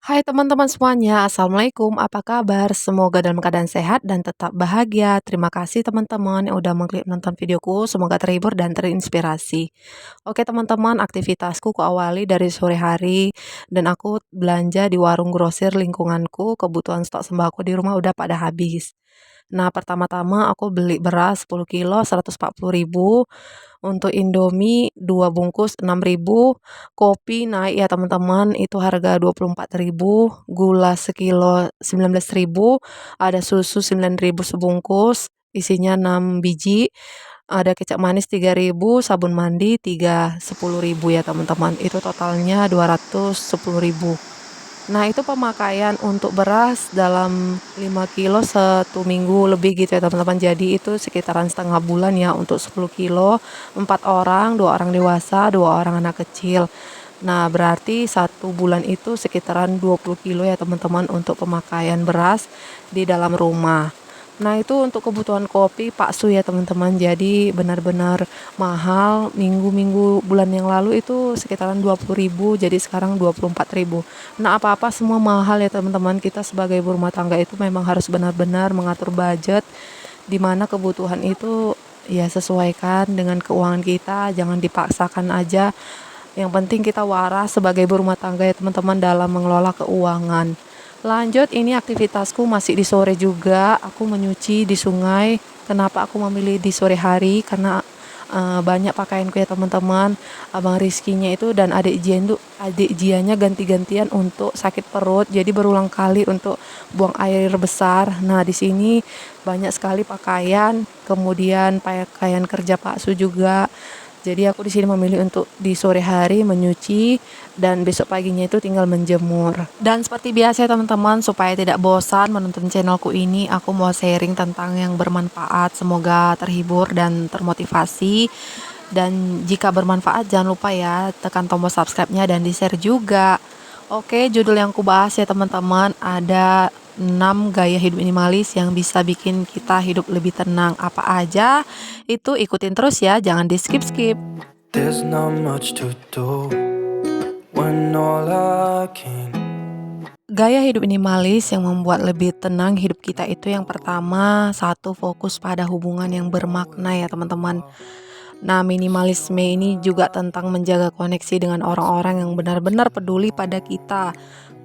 Hai teman-teman semuanya, Assalamualaikum, apa kabar? Semoga dalam keadaan sehat dan tetap bahagia. Terima kasih teman-teman yang udah mengklik nonton videoku, semoga terhibur dan terinspirasi. Oke teman-teman, aktivitasku kuawali dari sore hari dan aku belanja di warung grosir lingkunganku, kebutuhan stok sembako di rumah udah pada habis. Nah, pertama-tama aku beli beras 10 kilo 140.000, untuk Indomie 2 bungkus 6.000, kopi naik ya teman-teman, itu harga 24.000, gula sekilo 19.000, ada susu 9.000 sebungkus, isinya 6 biji, ada kecap manis 3.000, sabun mandi 3 10.000 ya teman-teman, itu totalnya 210.000. Nah, itu pemakaian untuk beras dalam 5 kilo 1 minggu lebih gitu ya teman-teman. Jadi itu sekitaran setengah bulan ya untuk 10 kilo, 4 orang, 2 orang dewasa, 2 orang anak kecil. Nah, berarti 1 bulan itu sekitaran 20 kilo ya teman-teman untuk pemakaian beras di dalam rumah. Nah, itu untuk kebutuhan kopi paksu ya teman-teman. Jadi benar-benar mahal. Minggu-minggu bulan yang lalu itu sekitaran 20.000, jadi sekarang 24.000. Nah, apa-apa semua mahal ya teman-teman. Kita sebagai ibu rumah tangga itu memang harus benar-benar mengatur budget, di mana kebutuhan itu ya sesuaikan dengan keuangan kita, jangan dipaksakan aja. Yang penting kita waras sebagai ibu rumah tangga ya teman-teman dalam mengelola keuangan. Lanjut, ini aktivitasku masih di sore juga. Aku menyuci di sungai. Kenapa aku memilih di sore hari? Karena banyak pakaianku ya teman-teman. Abang Rizkinya itu dan adik Jianya ganti-gantian untuk sakit perut. Jadi berulang kali untuk buang air besar. Nah, di sini banyak sekali pakaian, kemudian pakaian kerja Pak Su juga. Jadi aku di sini memilih untuk di sore hari menyuci dan besok paginya itu tinggal menjemur. Dan seperti biasa ya teman-teman, supaya tidak bosan menonton channelku ini, aku mau sharing tentang yang bermanfaat. Semoga terhibur dan termotivasi. Dan jika bermanfaat jangan lupa ya tekan tombol subscribe-nya dan di-share juga. Oke, judul yang aku bahas ya teman-teman, ada 6 gaya hidup minimalis yang bisa bikin kita hidup lebih tenang. Apa aja? Itu ikutin terus ya, jangan di-skip-skip. There's not much to do when all I can. Gaya hidup minimalis yang membuat lebih tenang hidup kita itu yang pertama, satu, fokus pada hubungan yang bermakna ya teman-teman. Nah, minimalisme ini juga tentang menjaga koneksi dengan orang-orang yang benar-benar peduli pada kita.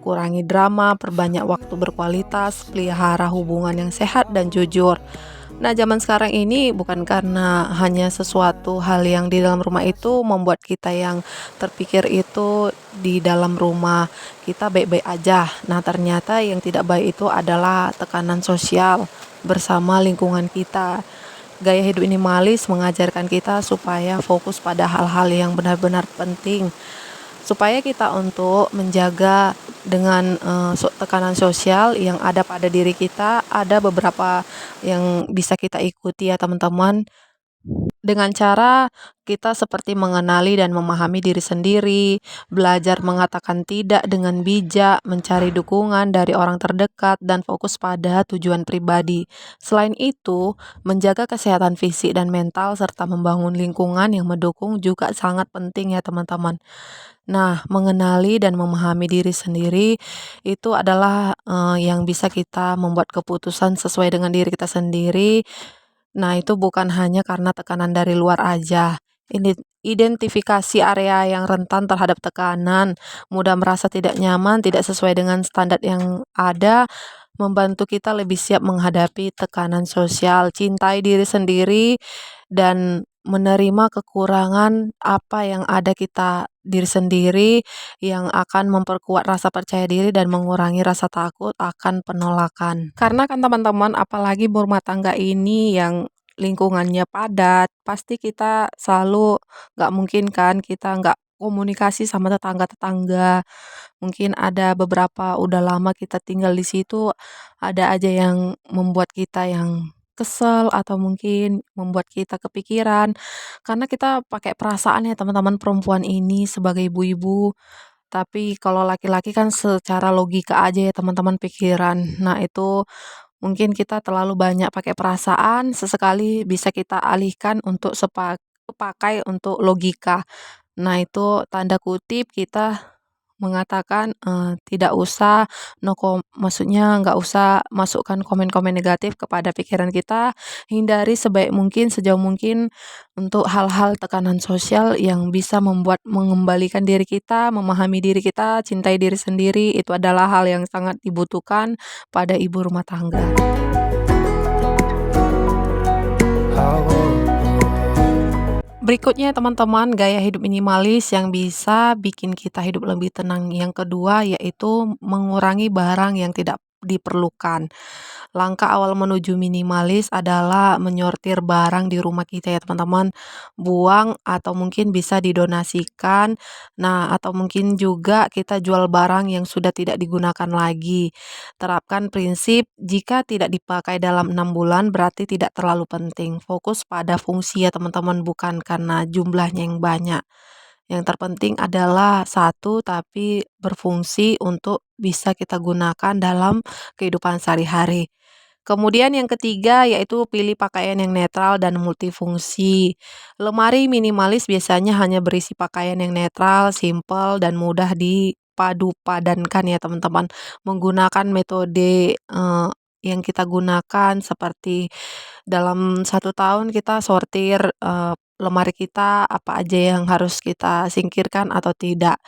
Kurangi drama, perbanyak waktu berkualitas, pelihara hubungan yang sehat dan jujur. Nah, zaman sekarang ini bukan karena hanya sesuatu hal yang di dalam rumah itu membuat kita yang terpikir itu di dalam rumah kita baik-baik aja. Nah, ternyata yang tidak baik itu adalah tekanan sosial bersama lingkungan kita. Gaya hidup minimalis mengajarkan kita supaya fokus pada hal-hal yang benar-benar penting, supaya kita untuk menjaga dengan tekanan sosial yang ada pada diri kita. Ada beberapa yang bisa kita ikuti ya teman-teman, dengan cara kita seperti mengenali dan memahami diri sendiri, belajar mengatakan tidak dengan bijak, mencari dukungan dari orang terdekat, dan fokus pada tujuan pribadi. Selain itu, menjaga kesehatan fisik dan mental serta membangun lingkungan yang mendukung juga sangat penting ya teman-teman. Nah, mengenali dan memahami diri sendiri itu adalah yang bisa kita membuat keputusan sesuai dengan diri kita sendiri. Nah, itu bukan hanya karena tekanan dari luar aja. Ini identifikasi area yang rentan terhadap tekanan, mudah merasa tidak nyaman, tidak sesuai dengan standar yang ada, membantu kita lebih siap menghadapi tekanan sosial. Cintai diri sendiri dan menerima kekurangan apa yang ada kita diri sendiri, yang akan memperkuat rasa percaya diri dan mengurangi rasa takut akan penolakan. Karena kan teman-teman, apalagi berumah tangga ini yang lingkungannya padat, pasti kita selalu nggak mungkin kan kita nggak komunikasi sama tetangga-tetangga. Mungkin ada beberapa udah lama kita tinggal di situ, ada aja yang membuat kita yang kesel atau mungkin membuat kita kepikiran. Karena kita pakai perasaan ya teman-teman, perempuan ini sebagai ibu-ibu. Tapi kalau laki-laki kan secara logika aja ya teman-teman, pikiran. Nah, itu mungkin kita terlalu banyak pakai perasaan, sesekali bisa kita alihkan untuk pakai untuk logika. Nah, itu tanda kutip kita mengatakan, tidak usah maksudnya nggak usah masukkan komen-komen negatif kepada pikiran kita, hindari sebaik mungkin, sejauh mungkin untuk hal-hal tekanan sosial yang bisa membuat mengembalikan diri kita, memahami diri kita, cintai diri sendiri, itu adalah hal yang sangat dibutuhkan pada ibu rumah tangga. Berikutnya teman-teman, gaya hidup minimalis yang bisa bikin kita hidup lebih tenang. Yang kedua yaitu mengurangi barang yang tidak diperlukan. Langkah awal menuju minimalis adalah menyortir barang di rumah kita ya teman-teman. Buang atau mungkin bisa didonasikan. Nah, atau mungkin juga kita jual barang yang sudah tidak digunakan lagi. Terapkan prinsip jika tidak dipakai dalam 6 bulan berarti tidak terlalu penting. Fokus pada fungsi ya teman-teman, bukan karena jumlahnya yang banyak. Yang terpenting adalah satu tapi berfungsi untuk bisa kita gunakan dalam kehidupan sehari-hari. Kemudian yang ketiga yaitu pilih pakaian yang netral dan multifungsi. Lemari minimalis biasanya hanya berisi pakaian yang netral, simpel, dan mudah dipadu padankan ya teman-teman. Menggunakan metode yang kita gunakan seperti dalam 1 tahun kita sortir lemari kita apa aja yang harus kita singkirkan atau tidak.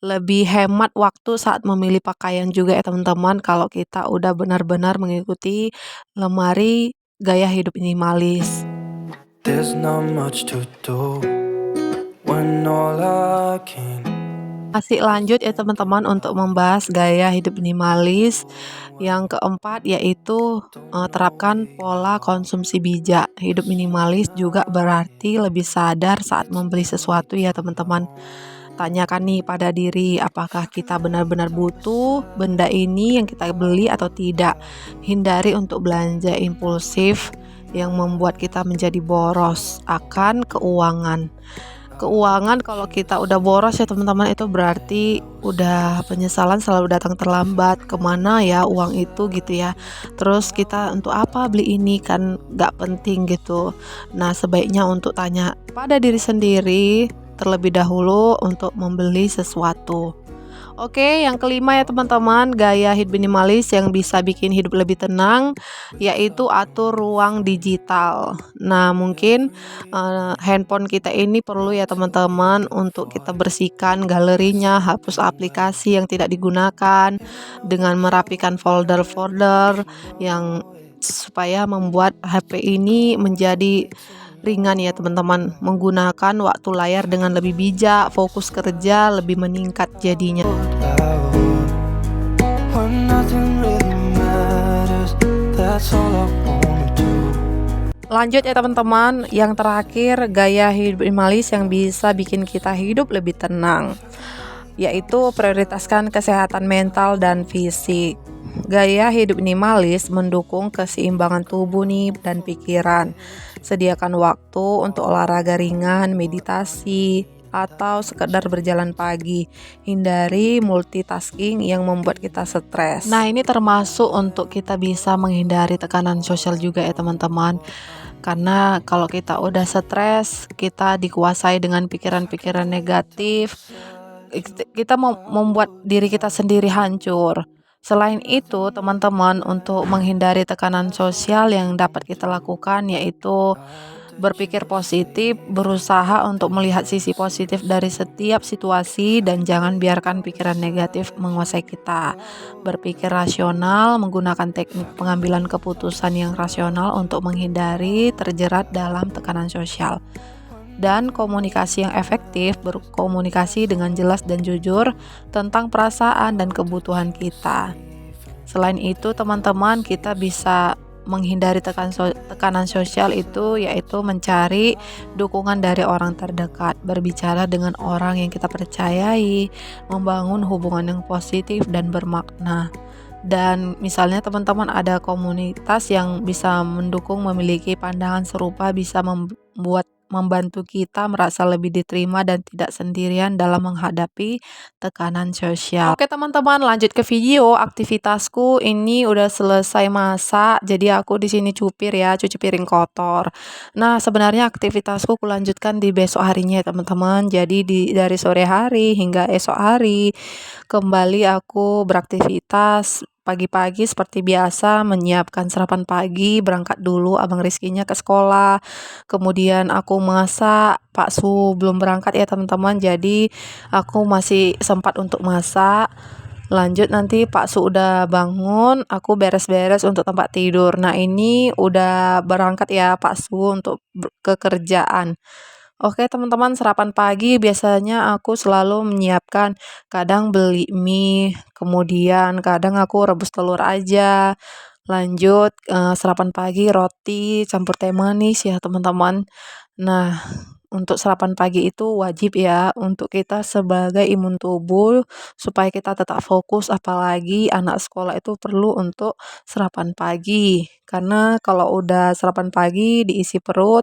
Lebih hemat waktu saat memilih pakaian juga ya teman-teman kalau kita udah benar-benar mengikuti lemari gaya hidup minimalis. There's not much to do when all I can. Masih lanjut ya teman-teman untuk membahas gaya hidup minimalis. Yang keempat yaitu terapkan pola konsumsi bijak. Hidup minimalis juga berarti lebih sadar saat membeli sesuatu ya teman-teman. Tanyakan nih pada diri apakah kita benar-benar butuh benda ini yang kita beli atau tidak. Hindari untuk belanja impulsif yang membuat kita menjadi boros akan keuangan. Keuangan kalau kita udah boros ya teman-teman itu berarti udah penyesalan selalu datang terlambat. Kemana ya uang itu gitu ya. Terus kita untuk apa beli ini kan gak penting gitu. Nah sebaiknya untuk tanya pada diri sendiri terlebih dahulu untuk membeli sesuatu. Oke, yang kelima ya teman-teman, gaya hidup minimalis yang bisa bikin hidup lebih tenang yaitu atur ruang digital. Nah, mungkin handphone kita ini perlu ya teman-teman untuk kita bersihkan galerinya, hapus aplikasi yang tidak digunakan dengan merapikan folder-folder yang supaya membuat HP ini menjadi ringan ya teman-teman, menggunakan waktu layar dengan lebih bijak, fokus kerja lebih meningkat jadinya. When nothing really matters, that's all I wanna do. Lanjut ya teman-teman, yang terakhir gaya hidup minimalis yang bisa bikin kita hidup lebih tenang, yaitu prioritaskan kesehatan mental dan fisik. Gaya hidup minimalis mendukung keseimbangan tubuh nih dan pikiran. Sediakan waktu untuk olahraga ringan, meditasi, atau sekedar berjalan pagi. Hindari multitasking yang membuat kita stres. Nah, ini termasuk untuk kita bisa menghindari tekanan sosial juga ya teman-teman. Karena kalau kita udah stres, kita dikuasai dengan pikiran-pikiran negatif, kita membuat diri kita sendiri hancur. Selain itu, teman-teman, untuk menghindari tekanan sosial yang dapat kita lakukan yaitu berpikir positif, berusaha untuk melihat sisi positif dari setiap situasi dan jangan biarkan pikiran negatif menguasai kita. Berpikir rasional, menggunakan teknik pengambilan keputusan yang rasional untuk menghindari terjerat dalam tekanan sosial. Dan komunikasi yang efektif, berkomunikasi dengan jelas dan jujur tentang perasaan dan kebutuhan kita. Selain itu teman-teman, kita bisa menghindari tekanan sosial itu yaitu mencari dukungan dari orang terdekat, berbicara dengan orang yang kita percayai, membangun hubungan yang positif dan bermakna. Dan misalnya teman-teman ada komunitas yang bisa mendukung, memiliki pandangan serupa, bisa membuat membantu kita merasa lebih diterima dan tidak sendirian dalam menghadapi tekanan sosial. Oke teman-teman, lanjut ke video. Aktivitasku ini udah selesai masak, jadi aku di sini cupir ya, cuci piring kotor. Nah, sebenarnya aktivitasku kulanjutkan di besok harinya ya teman-teman. Jadi dari sore hari hingga esok hari kembali aku beraktivitas pagi-pagi seperti biasa menyiapkan sarapan pagi, berangkat dulu abang Rizkynya ke sekolah. Kemudian aku masak, Pak Su belum berangkat ya teman-teman. Jadi aku masih sempat untuk masak. Lanjut nanti Pak Su udah bangun, aku beres-beres untuk tempat tidur. Nah, ini udah berangkat ya Pak Su untuk ke kerjaan. Oke teman-teman, sarapan pagi biasanya aku selalu menyiapkan, kadang beli mie, kemudian kadang aku rebus telur aja. Lanjut sarapan pagi roti campur teh manis ya teman-teman. Nah, untuk sarapan pagi itu wajib ya untuk kita sebagai imun tubuh supaya kita tetap fokus, apalagi anak sekolah itu perlu untuk sarapan pagi. Karena kalau udah sarapan pagi diisi perut,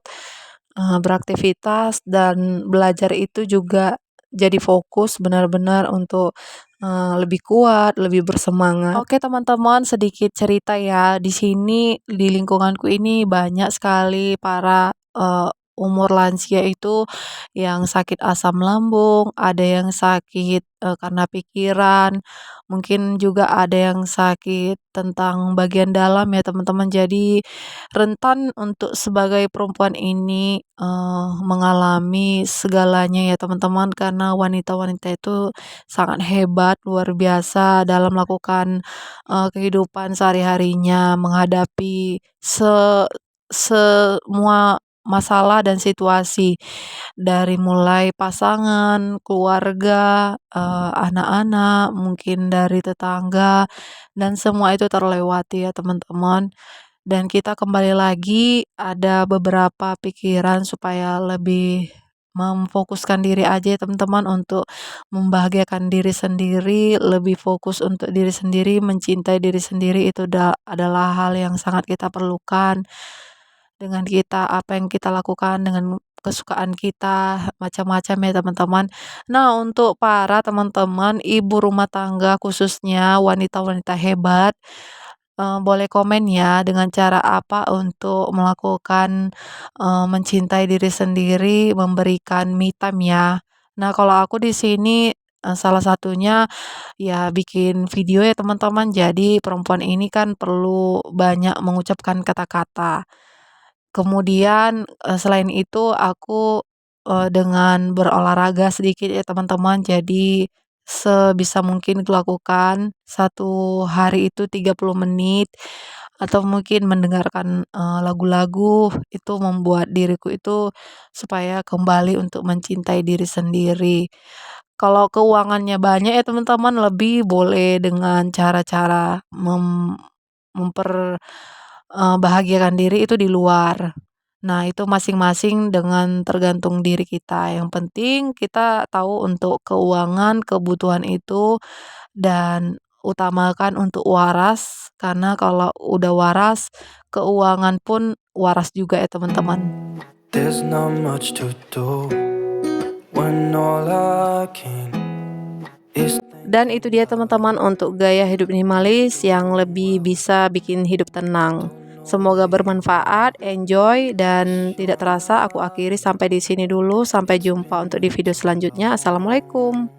beraktivitas dan belajar itu juga jadi fokus benar-benar untuk lebih kuat, lebih bersemangat. Oke teman-teman, sedikit cerita ya. Di sini di lingkunganku ini banyak sekali para umur lansia itu yang sakit asam lambung, ada yang sakit karena pikiran, mungkin juga ada yang sakit tentang bagian dalam ya teman-teman. Jadi rentan untuk sebagai perempuan ini mengalami segalanya ya teman-teman, karena wanita-wanita itu sangat hebat, luar biasa dalam melakukan kehidupan sehari-harinya, menghadapi semua masalah dan situasi, dari mulai pasangan, keluarga, anak-anak, mungkin dari tetangga, dan semua itu terlewati ya teman-teman. Dan kita kembali lagi ada beberapa pikiran supaya lebih memfokuskan diri aja ya teman-teman untuk membahagiakan diri sendiri, lebih fokus untuk diri sendiri, mencintai diri sendiri itu adalah hal yang sangat kita perlukan. Dengan kita apa yang kita lakukan dengan kesukaan kita macam-macam ya teman-teman. Nah, untuk para teman-teman ibu rumah tangga khususnya wanita-wanita hebat, boleh komen ya dengan cara apa untuk melakukan, mencintai diri sendiri, memberikan me time ya. Nah, kalau aku di sini, salah satunya ya bikin video ya teman-teman. Jadi perempuan ini kan perlu banyak mengucapkan kata-kata. Kemudian, selain itu aku, dengan berolahraga sedikit ya teman-teman. Jadi sebisa mungkin dilakukan satu hari itu 30 menit atau mungkin mendengarkan, lagu-lagu, itu membuat diriku itu supaya kembali untuk mencintai diri sendiri. Kalau keuangannya banyak ya teman-teman, lebih boleh dengan cara-cara bahagiakan diri itu di luar. Nah, itu masing-masing dengan tergantung diri kita. Yang penting kita tahu untuk keuangan, kebutuhan itu dan utamakan untuk waras, karena kalau udah waras, keuangan pun waras juga ya teman-teman. There's not much to do when all I can is Dan itu dia teman-teman untuk gaya hidup minimalis yang lebih bisa bikin hidup tenang. Semoga bermanfaat, enjoy, dan tidak terasa aku akhiri sampai di sini dulu. Sampai jumpa untuk di video selanjutnya. Assalamualaikum.